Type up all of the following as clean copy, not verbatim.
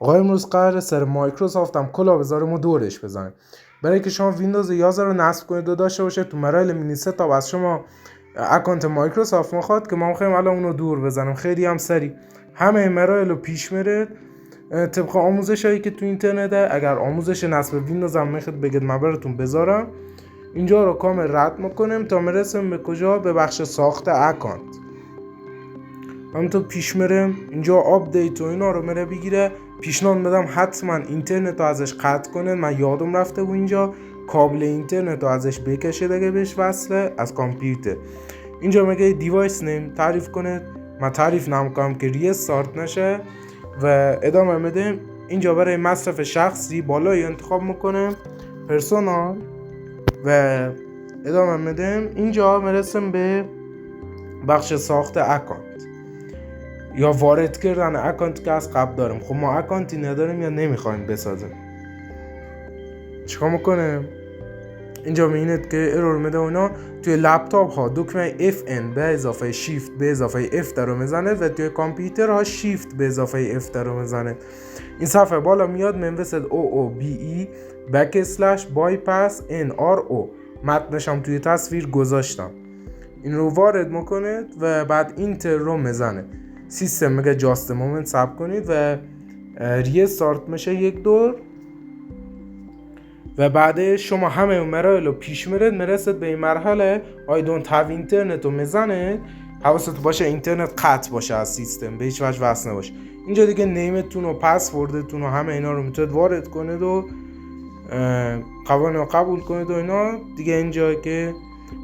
آقا امروز قراره سر مایکروسافت هم کلا بذاریم و دورش بزنیم. برای که شما ویندوز 11 رو نصب کنید و داشته باشه تو مراحل مینی ستاپ از شما اکانت مایکروسافت میخواد که ما میخوایم الان اونو دور بزنیم. خیلی هم سریع همه مراحل رو پیش میره طبق آموزش هایی که تو اینترنته. اگر آموزش نصب ویندوز هم میخواد بگید من براتون بذارم. اینجا رو کامل رد میکنیم تا میرسیم به کجا؟ به بخش ساخت اکانت. همونطور پیش میرم اینجا آپدیت و اینا رو میره بگیره. پیشنهاد میدم حتما اینترنت رو ازش قطع کنید. من یادم رفته و اینجا کابل اینترنت رو ازش بکشید اگه بهش وصله از کامپیوتر. اینجا میگه دیوایس نیم تعریف کنید. من تعریف نمیکنم که ریستارت نشه و ادامه میدیم. اینجا برای مصرف شخصی بالایی انتخاب میکنم پرسونال و ادامه میدیم. اینجا میرسیم به بخش ساخت اکانت یا وارد کردن اکانت که از قبل داریم. خب ما اکانتی نداریم یا نمیخوایم بسازیم. چیکار میکنیم؟ اینجا میبینید که ارور میده اونا. توی لپتاپ ها دکمه FN به اضافه شیفت به اضافه F رو میزنه و توی کامپیوتر ها شیفت به اضافه F رو میزنه. این صفحه بالا میاد منوسط OOBE بکسلش بایپس NRO. متنش هم توی تصویر گذاشتم. این رو وارد میکنید و بعد اینتر رو میزنه. سیستم میگه جاست مومنت صبر کنید و ریستارت میشه یک دور و بعد شما همه اون مراحل رو پیش میرسید به این مرحله I don't have اینترنت رو میزنه. حواستون باشه اینترنت قطع باشه از سیستم، به هیچ وجه وصل نباشه. اینجا دیگه نیمتون و پسوردتون و همه اینا رو میتونید وارد کنید و قوانین رو قبول کنید و اینا دیگه. اینجا که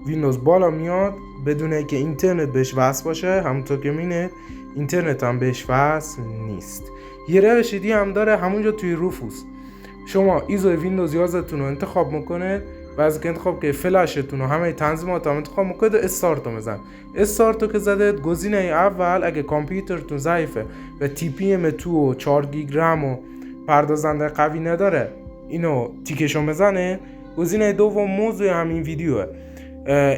ویندوز بالا میاد بدون اینکه اینترنت بهش وصل باشه، همونطور که میبینید اینترنت هم بهش وصل نیست. یه روش دیگه هم داره همونجا توی روفوس. شما ایزو ویندوز 11 تون رو انتخاب میکنه و از که انتخاب که فلشتون و همه تنظیمات هم انتخاب میکنه استارت رو میزن. استارت رو که زدید گزینه اول اگه کامپیوترتون ضعیفه و TPM2 و 4 گیگ رم و پردازنده قوی نداره اینو تیکشو بزنه. گزینه دوم موضوع همین ویدیوه.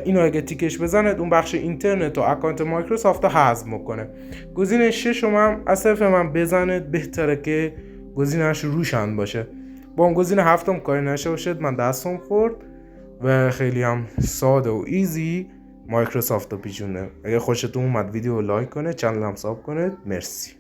اینو اگه تیکش بزنید اون بخش اینترنت و اکانت مایکروسافت رو حذف میکنه. گزینه ششم هم از طرف من بزنید، بهتره که گزینه‌اش روشن باشه. با اون گزینه هفتم کاری نشه باشد من دستم خورد و خیلی هم ساده و ایزی مایکروسافت رو پیچونده. اگه خوشتون اومد ویدیو لایک کنه، چنل هم ساب کنید. مرسی.